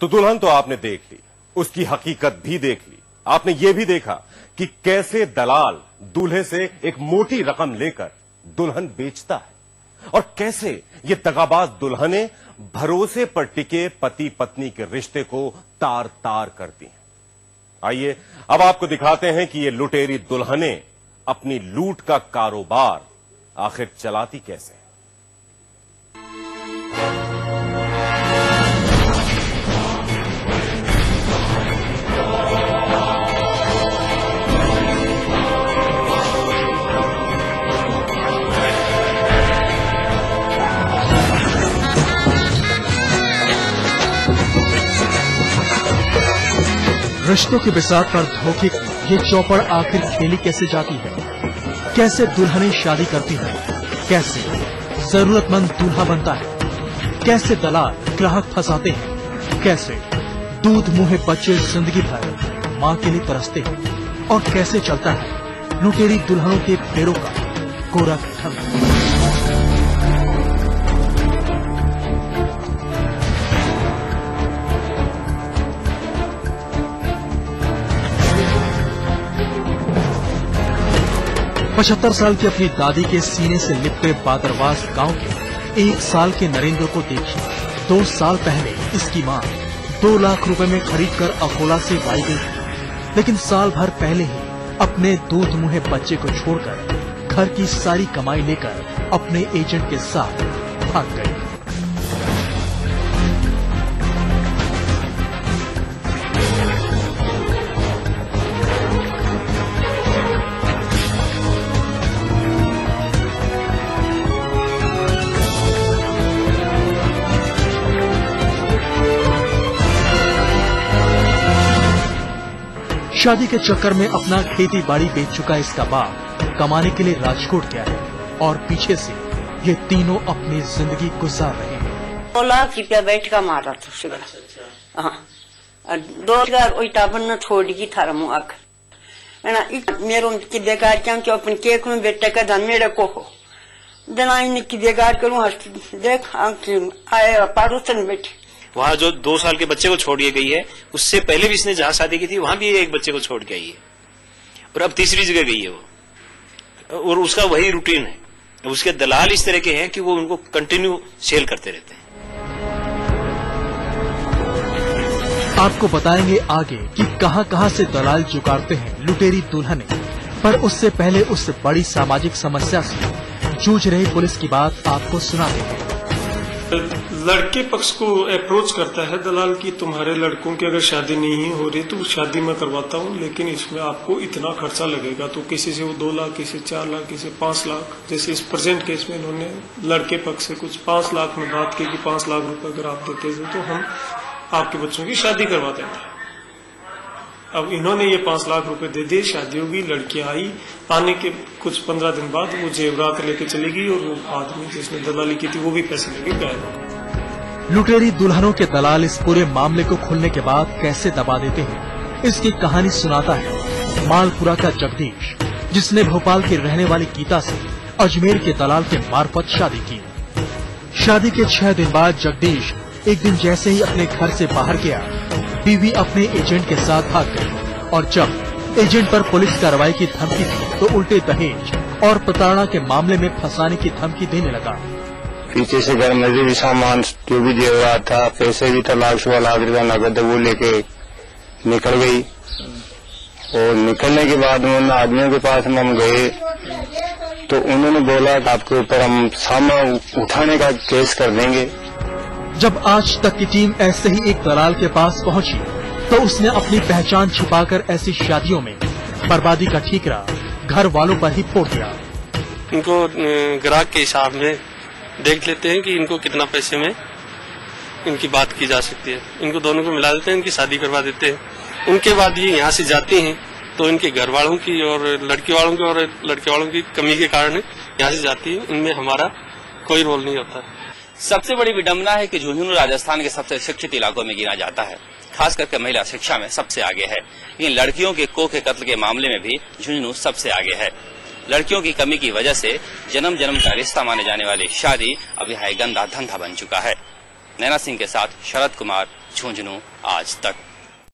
तो दुल्हन तो आपने देख ली, उसकी हकीकत भी देख ली। आपने ये भी देखा कि कैसे दलाल दूल्हे से एक मोटी रकम लेकर दुल्हन बेचता है और कैसे ये दगाबाज दुल्हनें भरोसे पर टिके पति पत्नी के रिश्ते को तार तार करती हैं। आइए अब आपको दिखाते हैं कि ये लुटेरी दुल्हनें अपनी लूट का कारोबार आखिर चलाती कैसे। रिश्तों के बिसात पर धोखे की ये चौपड़ आखिर खेली कैसे जाती है? कैसे दुल्हनें शादी करती हैं? कैसे जरूरतमंद दूल्हा बनता है? कैसे दलाल ग्राहक फंसाते हैं? कैसे दूध मुंहे बच्चे जिंदगी भर मां के लिए तरसते हैं? और कैसे चलता है लुटेरी दुल्हनों के फेरों का गोरखधंधा? पचहत्तर साल की अपनी दादी के सीने से लिपटे बादरवास गांव के 1 साल के नरेंद्र को देखिए। 2 साल पहले इसकी मां 2 लाख रुपए में खरीदकर अकोला से लाई गई थी, लेकिन साल भर पहले ही अपने दूध मुंहे बच्चे को छोड़कर घर की सारी कमाई लेकर अपने एजेंट के साथ भाग गई। शादी के चक्कर में अपना खेती बाड़ी बेच चुका इसका बाप कमाने के लिए राजकोट गया है और पीछे से ये तीनों अपनी जिंदगी गुजार रहे हैं। 2 लाख रुपया बैठ का मारा था। हाँ 2 हजार ओइटाबन छोड़ी थारा मुँह आकर मेरो की बेकार क्या अपन केक में बेटा का धन मेरे को हो देना की बेकार करूँ देख आए पारोसन बैठे। वहाँ जो 2 साल के बच्चे को छोड़ के गई है, उससे पहले भी इसने जहाँ शादी की थी वहां भी एक बच्चे को छोड़ के आई है और अब तीसरी जगह गई है वो, और उसका वही रूटीन है। उसके दलाल इस तरह के हैं कि वो उनको कंटिन्यू सेल करते रहते हैं। आपको बताएंगे आगे कि कहां-कहां से दलाल जुगाड़ते हैं लुटेरी दुल्हनें, पर उससे पहले उस बड़ी सामाजिक समस्या से जूझ रही पुलिस की बात आपको सुनाते हैं। लड़के पक्ष को अप्रोच करता है दलाल की तुम्हारे लड़कों की अगर शादी नहीं हो रही तो शादी मैं करवाता हूँ, लेकिन इसमें आपको इतना खर्चा लगेगा। तो किसी से वो 2 लाख, किसी 4 लाख, किसी 5 लाख। जैसे इस प्रेजेंट केस में इन्होंने लड़के पक्ष से कुछ 5 लाख में बात की कि 5 लाख रुपए अगर आप देते थे तो हम आपके बच्चों की शादी करवा देंगे। अब इन्होंने ये 5 लाख रुपए दे दिए, शादी होगी, लड़की आई, आने के कुछ 15 दिन बाद वो जेवरात लेके चली गई और वो आदमी जिसने दलाली की थी वो भी पैसे लेके गायब। लुटेरी दुल्हनों के दलाल इस पूरे मामले को खुलने के बाद कैसे दबा देते हैं, इसकी कहानी सुनाता है मालपुरा का जगदीश, जिसने भोपाल की रहने वाली गीता से अजमेर के दलाल के मार्फत शादी की। शादी के 6 दिन बाद जगदीश एक दिन जैसे ही अपने घर से बाहर गया, बीवी अपने एजेंट के साथ भाग गई और जब एजेंट पर पुलिस कार्रवाई की धमकी दी तो उल्टे दहेज और प्रताड़ना के मामले में फंसाने की धमकी देने लगा। पीछे से घर में भी सामान जो भी जेवरात था, पैसे भी था, 1,00,000 लाख रुपया नगद वो लेके निकल गई। और निकलने के बाद उन्होंने आदमियों के पास हम गए तो उन्होंने बोला आपके ऊपर हम सामान उठाने का केस कर देंगे। जब आज तक की टीम ऐसे ही एक दलाल के पास पहुंची तो उसने अपनी पहचान छिपाकर ऐसी शादियों में बर्बादी का ठीकरा घर वालों पर ही फोड़ दिया। इनको ग्राहक के हिसाब में देख लेते हैं कि इनको कितना पैसे में इनकी बात की जा सकती है। इनको दोनों को मिला देते हैं, इनकी शादी करवा देते हैं। उनके बाद ये यहाँ से जाते हैं तो इनके घर वालों की और लड़के वालों की कमी के कारण यहाँ से जाती है। इनमें हमारा कोई रोल नहीं होता। सबसे बड़ी विडंबना है कि झुंझुनू राजस्थान के सबसे शिक्षित इलाकों में गिना जाता है, खास करके महिला शिक्षा में सबसे आगे है। लेकिन लड़कियों के कोख कत्ल के मामले में भी झुंझुनू सबसे आगे है। लड़कियों की कमी की वजह से जन्म जन्म का रिश्ता माने जाने वाली शादी अब यहाँ एक गंदा धंधा बन चुका है। नैना सिंह के साथ शरद कुमार, झुंझुनू आज तक।